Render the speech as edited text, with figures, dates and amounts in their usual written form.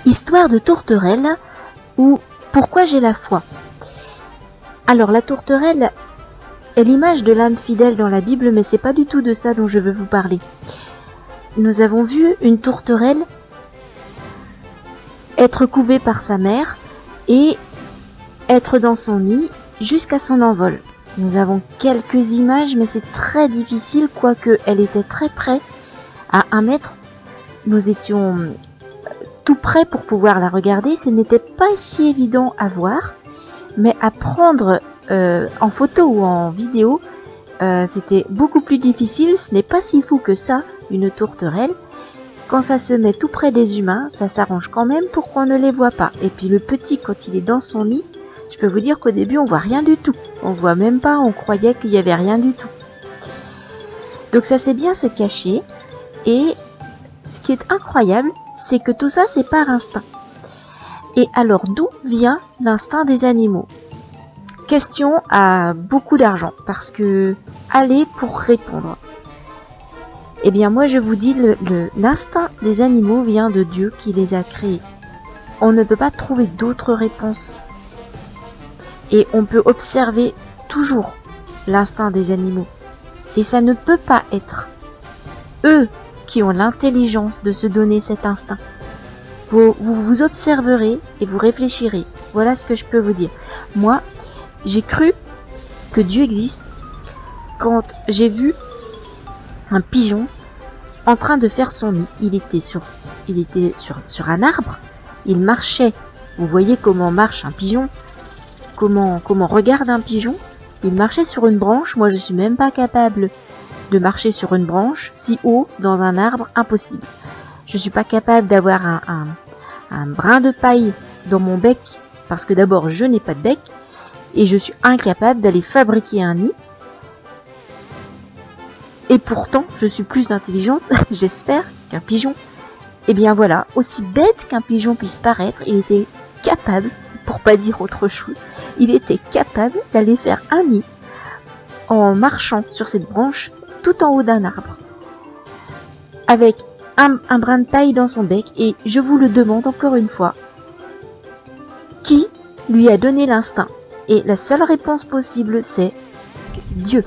Histoire de tourterelle ou pourquoi j'ai la foi. Alors la tourterelle est l'image de l'âme fidèle dans la Bible, mais c'est pas du tout de ça dont je veux vous parler. Nous avons vu une tourterelle être couvée par sa mère et être dans son nid jusqu'à son envol. Nous avons quelques images, mais c'est très difficile, quoique elle était très près, à 1 mètre. Nous étions tout près pour pouvoir la regarder. Ce n'était pas si évident à voir, mais à prendre en photo ou en vidéo, c'était beaucoup plus difficile. Ce n'est pas si fou que ça, une tourterelle. Quand ça se met tout près des humains, ça s'arrange quand même pour qu'on ne les voit pas. Et puis le petit, quand il est dans son nid, je peux vous dire qu'au début, on voit rien du tout. On voit même pas, on croyait qu'il y avait rien du tout. Donc ça sait bien se cacher. Et ce qui est incroyable, c'est que tout ça, c'est par instinct. Et alors, d'où vient l'instinct des animaux? Question à beaucoup d'argent, parce que allez pour répondre. Eh bien, moi, je vous dis, l'instinct des animaux vient de Dieu qui les a créés. On ne peut pas trouver d'autres réponses. Et on peut observer toujours l'instinct des animaux. Et ça ne peut pas être eux qui ont l'intelligence de se donner cet instinct. Vous observerez et vous réfléchirez. Voilà ce que je peux vous dire. Moi, j'ai cru que Dieu existe quand j'ai vu un pigeon en train de faire son nid. Il était sur un arbre. Il marchait. Vous voyez comment marche un pigeon? Comment regarde un pigeon? Il marchait sur une branche. Moi, je suis même pas capable de marcher sur une branche si haut dans un arbre, impossible. Je suis pas capable d'avoir un brin de paille dans mon bec parce que d'abord je n'ai pas de bec et je suis incapable d'aller fabriquer un nid. Et pourtant, je suis plus intelligente, j'espère, qu'un pigeon. Et bien voilà, aussi bête qu'un pigeon puisse paraître, il était capable, pour pas dire autre chose, il était capable d'aller faire un nid en marchant sur cette branche tout en haut d'un arbre, avec un brin de paille dans son bec. Et je vous le demande encore une fois, qui lui a donné l'instinct? Et la seule réponse possible, c'est Dieu.